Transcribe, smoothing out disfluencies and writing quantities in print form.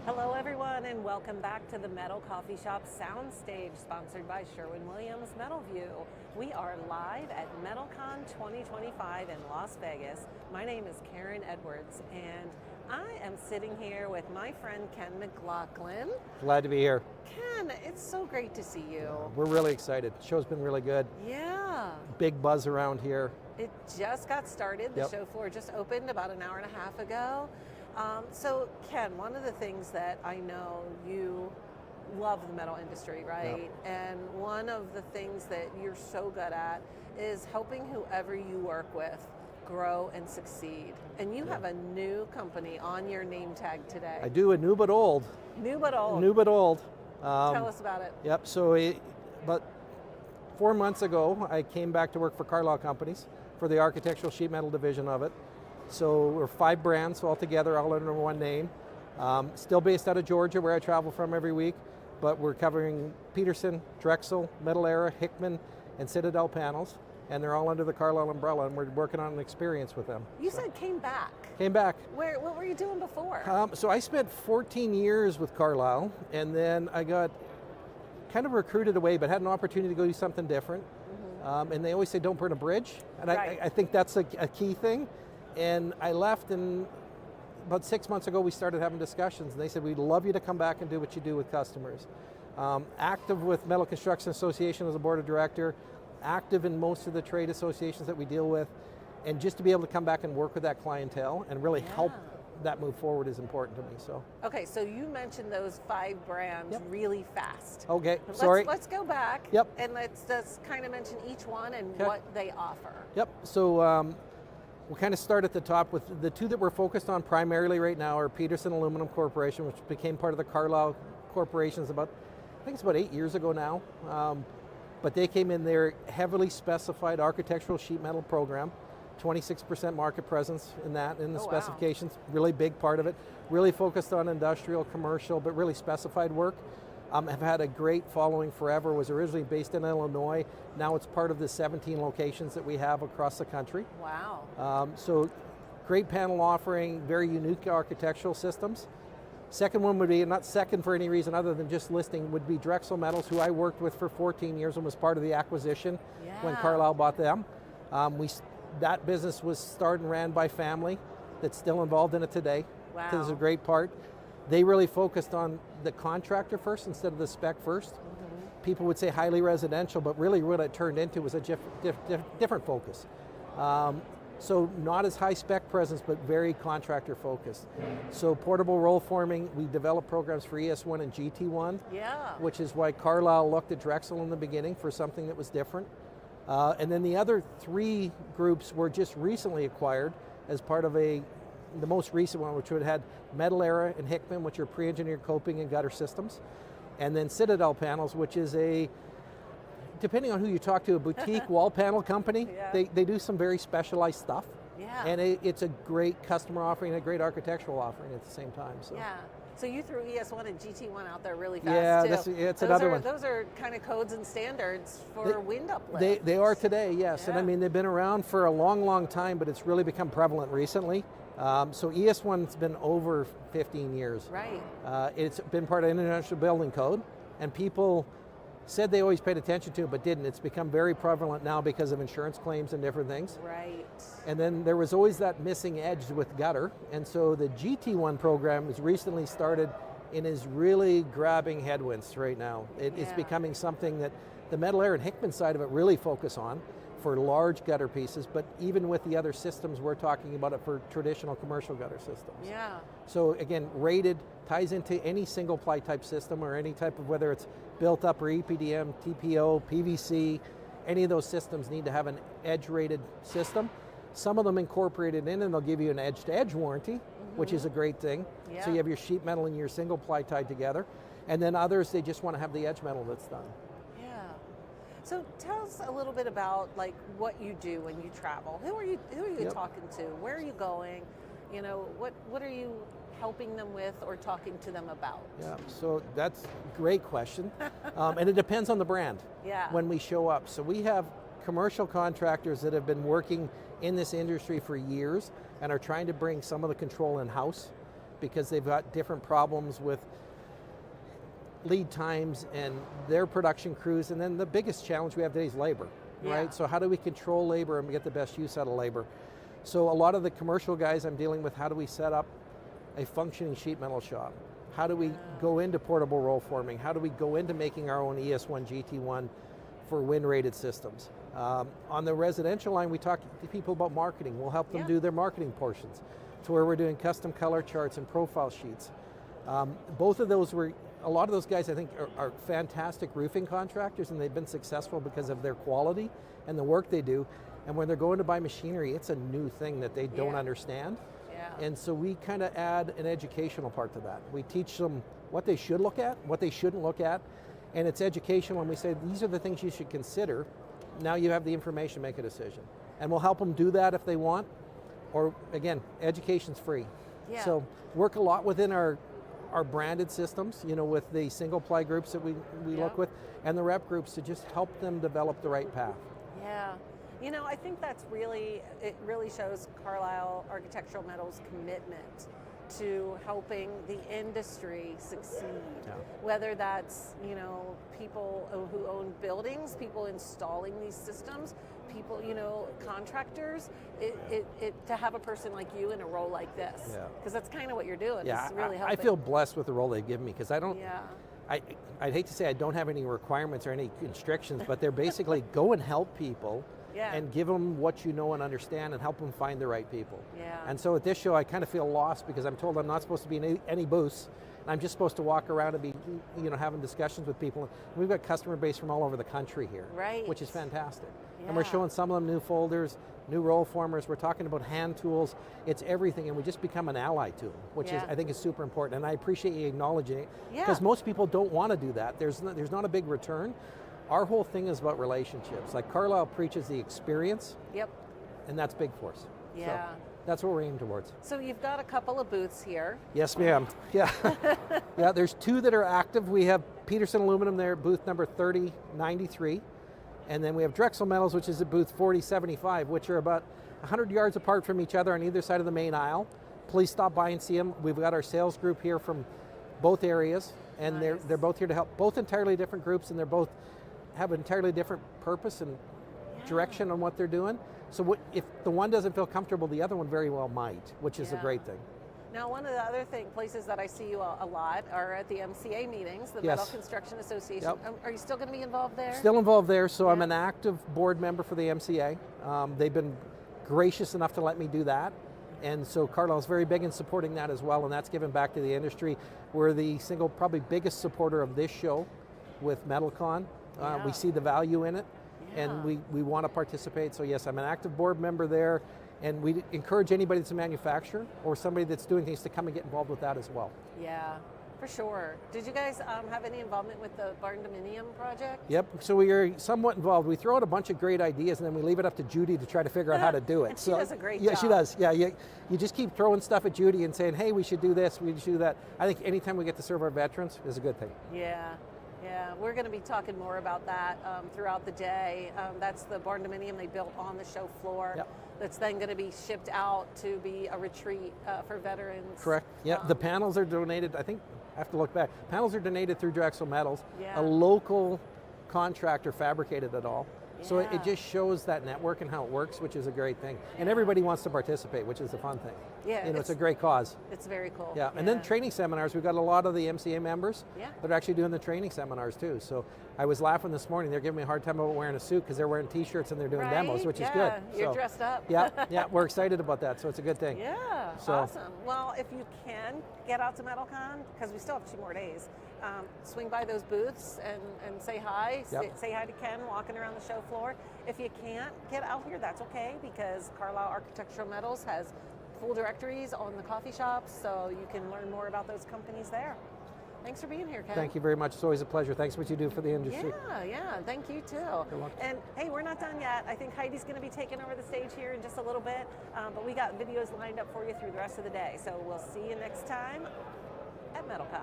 Hello everyone and welcome back to the Metal Coffee Shop Soundstage, sponsored by Sherwin-Williams Metal View. We are live at METALCON 2025 in Las Vegas. My name is Karen Edwards and I am sitting here with my friend Ken McLaughlin. Glad to be here. Ken, it's so great to see you. We're really excited. The show's been really good. Yeah. Big buzz around here. It just got started. The show floor just opened about an hour and a half ago. So Ken, one of the things that I know you love the metal industry, right? Yep. And one of the things that you're so good at is helping whoever you work with grow and succeed. And you have a new company on your name tag today. I do, a new but old. New but old. New but old. Tell us about it. Yep, so about 4 months ago, I came back to work for Carlisle Companies for the architectural sheet metal division of it. So we're 5 brands all together, all under one name. Still based out of Georgia, where I travel from every week, but we're covering Peterson, Drexel, Metal Era, Hickman, and Citadel panels, and they're all under the Carlisle umbrella, and we're working on an experience with them. You said came back. Came back. What were you doing before? So I spent 14 years with Carlisle, and then I got kind of recruited away, but had an opportunity to go do something different. And they always say, don't burn a bridge, and I think that's a key thing. And I left, and about 6 months ago we started having discussions, and they said, we'd love you to come back and do what you do with customers. Active with Metal Construction Association as a board of director, active in most of the trade associations that we deal with, and just to be able to come back and work with that clientele and really help that move forward is important to me. So. Okay, so you mentioned those 5 brands really fast. Okay, sorry. Let's go back and let's just kind of mention each one and what they offer. Yep, so we'll kind of start at the top with the 2 that we're focused on primarily right now are Peterson Aluminum Corporation, which became part of the Carlisle Corporations I think it's about 8 years ago now. But they came in their heavily specified architectural sheet metal program, 26% market presence in the specifications, really big part of it, really focused on industrial, commercial, but really specified work. Have had a great following forever, was originally based in Illinois. Now it's part of the 17 locations that we have across the country. Wow. So great panel offering, very unique architectural systems. Second one would be, not second for any reason other than just listing, would be Drexel Metals, who I worked with for 14 years and was part of the acquisition when Carlisle bought them. That business was started and ran by family that's still involved in it today. Wow. This is a great part. They really focused on the contractor first instead of the spec first. People would say highly residential, but really what it turned into was a different focus. So not as high spec presence, but very contractor focused. So portable roll forming, we developed programs for ES1 and GT1, which is why Carlisle looked at Drexel in the beginning for something that was different. And then the other 3 groups were just recently acquired as part of the most recent one, which would have had Metal Era and Hickman, which are pre-engineered coping and gutter systems. And then Citadel Panels, which is depending on who you talk to, a boutique wall panel company. They do some very specialized stuff. And it's a great customer offering, a great architectural offering at the same time. So. Yeah. So you threw ES1 and GT1 out there really fast too. It's another one. Those are kind of codes and standards for wind uplift. They are today, yes. And I mean, they've been around for a long, long time, but it's really become prevalent recently. So ES1's been over 15 years. Right. It's been part of the International Building Code, and people said they always paid attention to it, but didn't. It's become very prevalent now because of insurance claims and different things. Right. And then there was always that missing edge with gutter, and so the GT1 program was recently started and is really grabbing headwinds right now. It's becoming something that the Metal Air and Hickman side of it really focus on for large gutter pieces, but even with the other systems, we're talking about it for traditional commercial gutter systems. Yeah. So again, rated, ties into any single ply type system or any type of, whether it's built up or EPDM, TPO, PVC, any of those systems need to have an edge rated system. Some of them incorporated in, and they'll give you an edge to edge warranty, which is a great thing. So you have your sheet metal and your single ply tied together. And then others, they just want to have the edge metal that's done. So tell us a little bit about like what you do when you travel. Who are you talking to? Where are you going? You know, what are you helping them with or talking to them about? Yeah, so that's a great question. And it depends on the brand when we show up. So we have commercial contractors that have been working in this industry for years and are trying to bring some of the control in-house because they've got different problems with lead times and their production crews, and then the biggest challenge we have today is labor, right? So how do we control labor and get the best use out of labor? So a lot of the commercial guys I'm dealing with, how do we set up a functioning sheet metal shop? How do we go into portable roll forming? How do we go into making our own ES1, GT1 for wind-rated systems? On the residential line, we talk to people about marketing. We'll help them do their marketing portions, to where we're doing custom color charts and profile sheets. Both of those a lot of those guys I think are fantastic roofing contractors, and they've been successful because of their quality and the work they do. And when they're going to buy machinery, it's a new thing that they don't understand. And so we kind of add an educational part to that. We teach them what they should look at, what they shouldn't look at, and it's educational, and we say, these are the things you should consider. Now you have the information, make a decision. And we'll help them do that if they want, or again, education's free. So work a lot within our branded systems, you know, with the single ply groups that we look with, and the rep groups to just help them develop the right path. You know, I think it really shows Carlisle Architectural Metals' commitment to helping the industry succeed. Whether that's, you know, people who own buildings, people installing these systems, people, you know, contractors, to have a person like you in a role like this, because that's kind of what you're doing. It's really helping. I feel blessed with the role they've given me, because I don't, I'd hate to say I don't have any requirements or any constrictions, but they're basically go and help people and give them what you know and understand and help them find the right people. And so at this show, I kind of feel lost because I'm told I'm not supposed to be in any booths. And I'm just supposed to walk around and be, you know, having discussions with people. We've got customer base from all over the country here, which is fantastic. And we're showing some of them new folders, new roll formers. We're talking about hand tools. It's everything, and we just become an ally to them, which is, I think, is super important. And I appreciate you acknowledging it, because most people don't want to do that. There's not a big return. Our whole thing is about relationships. Like Carlisle preaches the experience, and that's big for us. So that's what we're aiming towards. So you've got a couple of booths here. Yes, ma'am. There's two that are active. We have Peterson Aluminum there, booth number 3093. And then we have Drexel Metals, which is at booth 4075, which are about 100 yards apart from each other on either side of the main aisle. Please stop by and see them. We've got our sales group here from both areas, and they're both here to help. Both entirely different groups, and they're both have an entirely different purpose and direction on what they're doing. So if the one doesn't feel comfortable, the other one very well might, which is a great thing. Now, one of the other places that I see you a lot are at the MCA meetings, the Metal Construction Association. Are you still going to be involved there? Still involved there, so I'm an active board member for the MCA. They've been gracious enough to let me do that. And so Carlisle's very big in supporting that as well, and that's given back to the industry. We're the single, probably biggest supporter of this show with METALCON. We see the value in it, and we want to participate. So yes, I'm an active board member there, and we encourage anybody that's a manufacturer or somebody that's doing things to come and get involved with that as well. Yeah, for sure. Did you guys have any involvement with the barn dominium project? Yep, so we are somewhat involved. We throw out a bunch of great ideas, and then we leave it up to Judy to try to figure out how to do it. And she does a great job. Yeah, she does. Yeah, you just keep throwing stuff at Judy and saying, hey, we should do this, we should do that. I think anytime we get to serve our veterans is a good thing. Yeah, we're going to be talking more about that throughout the day. That's the barn dominium they built on the show floor. That's then going to be shipped out to be a retreat for veterans. Correct. Yeah, the panels are donated. I think I have to look back. Panels are donated through Drexel Metals. A local contractor fabricated it all. So it just shows that network and how it works, which is a great thing. And everybody wants to participate, which is the fun thing. Yeah, it's a great cause. It's very cool. Yeah, and then training seminars. We've got a lot of the MCA members that are actually doing the training seminars too. So I was laughing this morning. They're giving me a hard time about wearing a suit because they're wearing T-shirts and they're doing demos, which is good. You're dressed up. Yeah, we're excited about that. So it's a good thing. Yeah, awesome. Well, if you can get out to METALCON, because we still have 2 more days, swing by those booths and say hi. Say hi to Ken walking around the show floor. If you can't get out here, that's okay, because Carlisle Architectural Metals has full directories on the coffee shops, so you can learn more about those companies there. Thanks for being here, Ken. Thank you very much. It's always a pleasure. Thanks for what you do for the industry. Yeah, thank you too. Good luck. And hey, we're not done yet. I think Heidi's going to be taking over the stage here in just a little bit, but we got videos lined up for you through the rest of the day. So we'll see you next time at METALCON.